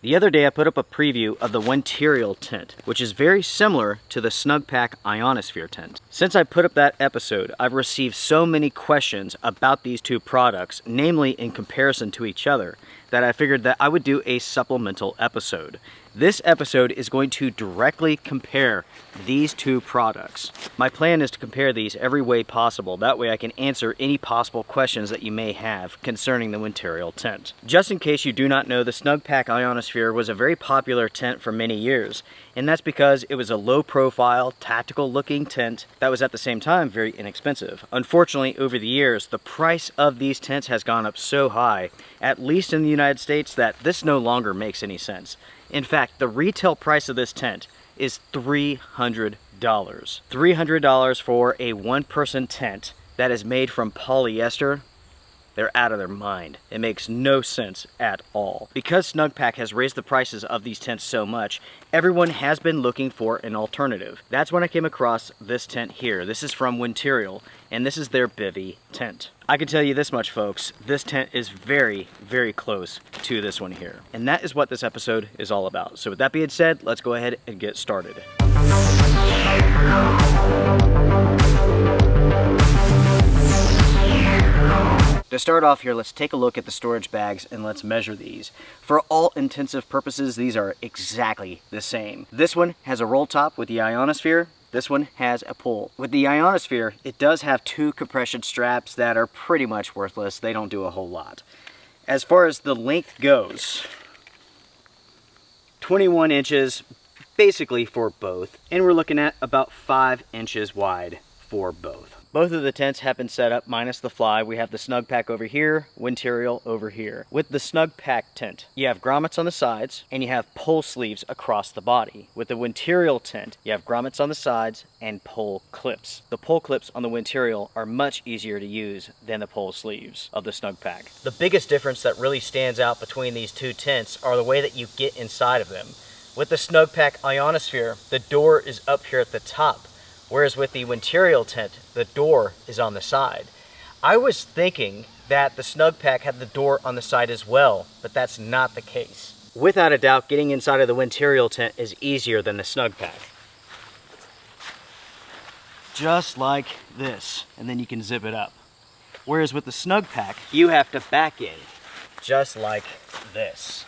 The other day I put up a preview of the Winterial tent, which is very similar to the Snugpak Ionosphere tent. Since I put up that episode, I've received so many questions about these two products, namely in comparison to each other, that I figured that I would do a supplemental episode. This episode is going to directly compare these two products. My plan is to compare these every way possible. That way I can answer any possible questions that you may have concerning the Winterial tent. Just in case you do not know, the Snugpak Ionosphere was a very popular tent for many years. And that's because it was a low profile, tactical looking tent that was at the same time very inexpensive. Unfortunately, over the years, the price of these tents has gone up so high, at least in the United States, that this no longer makes any sense. In fact, the retail price of this tent is $300. $300 for a one-person tent that is made from polyester. They're out of their mind. It makes no sense at all. Because Snugpak has raised the prices of these tents so much, everyone has been looking for an alternative. That's when I came across this tent here. This is from Winterial, and this is their Bivy tent. I can tell you this much, folks, this tent is very, very close to this one here. And that is what this episode is all about. So with that being said, let's go ahead and get started. To start off here, let's take a look at the storage bags and let's measure these. For all intensive purposes, these are exactly the same. This one has a roll top with the Ionosphere. This one has a pull. With the Ionosphere, it does have two compression straps that are pretty much worthless. They don't do a whole lot. As far as the length goes, 21 inches basically for both. And we're looking at about 5 inches wide for both. Both of the tents have been set up minus the fly. We have the Snugpak over here, Winterial over here. With the Snugpak tent, you have grommets on the sides and you have pull sleeves across the body. With the Winterial tent, you have grommets on the sides and pull clips. The pull clips on the Winterial are much easier to use than the pull sleeves of the Snugpak. The biggest difference that really stands out between these two tents are the way that you get inside of them. With the Snugpak Ionosphere, the door is up here at the top. Whereas with the Winterial tent, the door is on the side. I was thinking that the Snugpak had the door on the side as well, but that's not the case. Without a doubt, getting inside of the Winterial tent is easier than the Snugpak. Just like this, and then you can zip it up. Whereas with the Snugpak, you have to back in, just like this.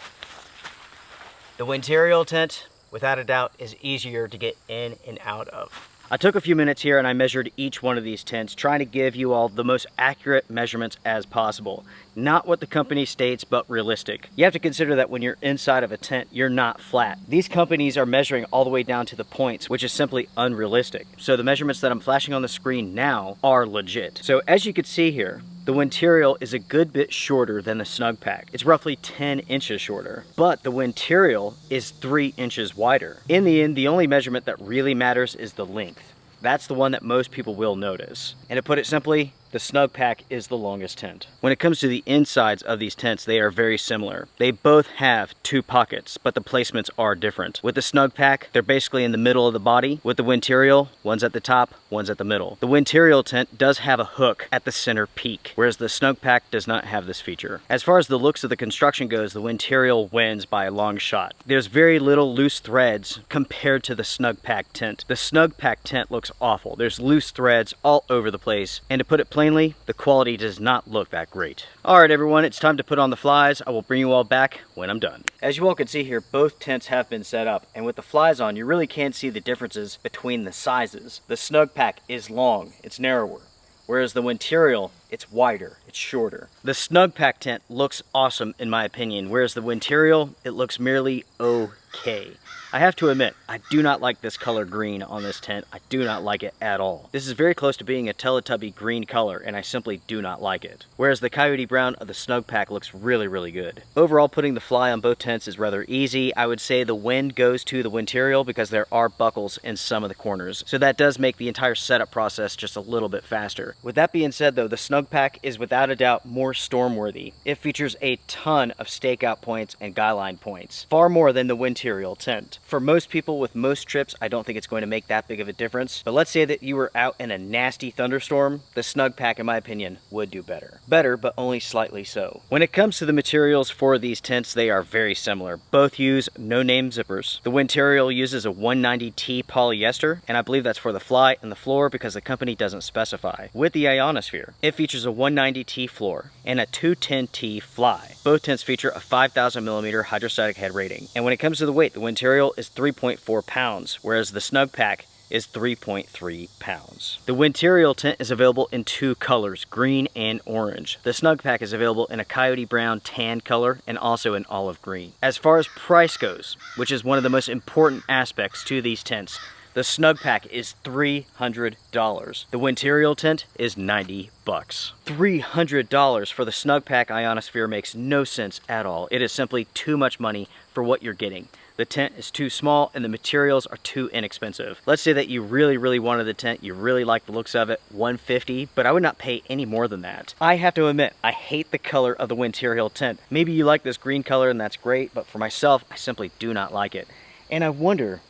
The Winterial tent, without a doubt, is easier to get in and out of. I took a few minutes here and I measured each one of these tents, trying to give you all the most accurate measurements as possible. Not what the company states, but realistic. You have to consider that when you're inside of a tent, you're not flat. These companies are measuring all the way down to the points, which is simply unrealistic. So the measurements that I'm flashing on the screen now are legit. So as you can see here, the Winterial is a good bit shorter than the Snugpak. It's roughly 10 inches shorter, but the Winterial is 3 inches wider. In the end, the only measurement that really matters is the length. That's the one that most people will notice. And to put it simply, the Snugpak is the longest tent. When it comes to the insides of these tents, they are very similar. They both have two pockets, but the placements are different. With the Snugpak, they're basically in the middle of the body. With the Winterial, one's at the top, one's at the middle. The Winterial tent does have a hook at the center peak, whereas the Snugpak does not have this feature. As far as the looks of the construction goes, the Winterial wins by a long shot. There's very little loose threads compared to the Snugpak tent. The Snugpak tent looks awful. There's loose threads all over the place, and to put it plainly, the quality does not look that great. Alright everyone, it's time to put on the flies. I will bring you all back when I'm done. As you all can see here, both tents have been set up, and with the flies on, you really can't see the differences between the sizes. The Snugpak is long, it's narrower, whereas the Winterial, it's wider, it's shorter. The Snugpak tent looks awesome in my opinion, whereas the Winterial, it looks merely okay. I have to admit, I do not like this color green on this tent. I do not like it at all. This is very close to being a Teletubby green color, and I simply do not like it. Whereas the Coyote Brown of the Snugpak looks really, really good. Overall, putting the fly on both tents is rather easy. I would say the wind goes to the Winterial because there are buckles in some of the corners. So that does make the entire setup process just a little bit faster. With that being said though, the Snugpak Snugpak is without a doubt more storm-worthy. It features a ton of stakeout points and guy line points, far more than the Winterial tent. For most people with most trips, I don't think it's going to make that big of a difference, but let's say that you were out in a nasty thunderstorm, the Snugpak, in my opinion, would do better. Better, but only slightly so. When it comes to the materials for these tents, they are very similar. Both use no-name zippers. The Winterial uses a 190T polyester, and I believe that's for the fly and the floor because the company doesn't specify. With the Ionosphere, it features a 190T floor and a 210T fly. Both tents feature a 5,000mm hydrostatic head rating. And when it comes to the weight, the Winterial is 3.4 pounds, whereas the Snugpak is 3.3 pounds. The Winterial tent is available in two colors, green and orange. The Snugpak is available in a coyote brown tan color and also in olive green. As far as price goes, which is one of the most important aspects to these tents, the Snugpak is $300. The Winterial tent is $90. $300 for the Snugpak Ionosphere makes no sense at all. It is simply too much money for what you're getting. The tent is too small and the materials are too inexpensive. Let's say that you really wanted the tent, you really like the looks of it, $150, but I would not pay any more than that. I have to admit, I hate the color of the Winterial tent. Maybe you like this green color and that's great, but for myself, I simply do not like it. And I wonder,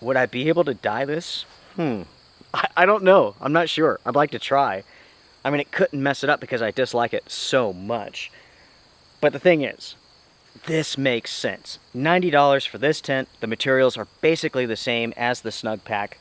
would I be able to dye this? I don't know. I'm not sure. I'd like to try. I mean, it couldn't mess it up because I dislike it so much. But the thing is, this makes sense. $90 for this tent. The materials are basically the same as the Snugpak.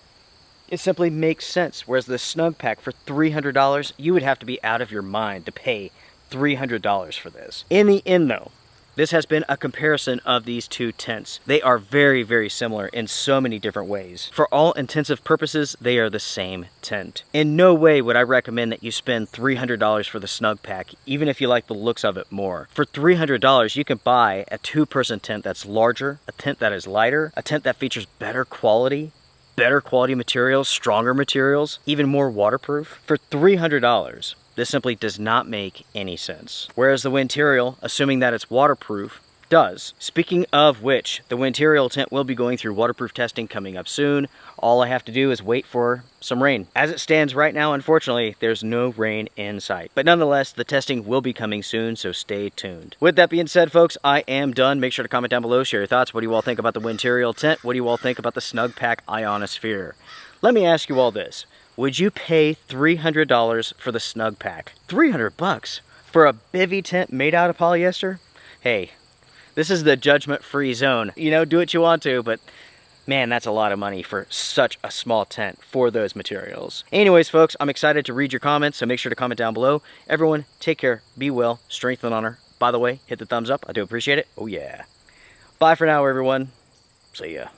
It simply makes sense. Whereas the Snugpak for $300, you would have to be out of your mind to pay $300 for this. In the end though, this has been a comparison of these two tents. They are very similar in so many different ways. For all intensive purposes, they are the same tent. In no way would I recommend that you spend $300 for the Snugpak, even if you like the looks of it more. For $300, you can buy a two-person tent that's larger, a tent that is lighter, a tent that features better quality materials, stronger materials, even more waterproof. For $300, this simply does not make any sense. Whereas the Winterial, assuming that it's waterproof, does. Speaking of which, the Winterial tent will be going through waterproof testing coming up soon. All I have to do is wait for some rain. As it stands right now, unfortunately, there's no rain in sight. But nonetheless, the testing will be coming soon, so stay tuned. With that being said, folks, I am done. Make sure to comment down below, share your thoughts. What do you all think about the Winterial tent? What do you all think about the Snugpak Ionosphere? Let me ask you all this. Would you pay $300 for the Snugpak? 300 bucks for a bivy tent made out of polyester? Hey, this is the judgment-free zone. You know, do what you want to, but man, that's a lot of money for such a small tent for those materials. Anyways, folks, I'm excited to read your comments, so make sure to comment down below. Everyone, take care, be well, strength and honor. By the way, hit the thumbs up. I do appreciate it. Oh yeah. Bye for now, everyone. See ya.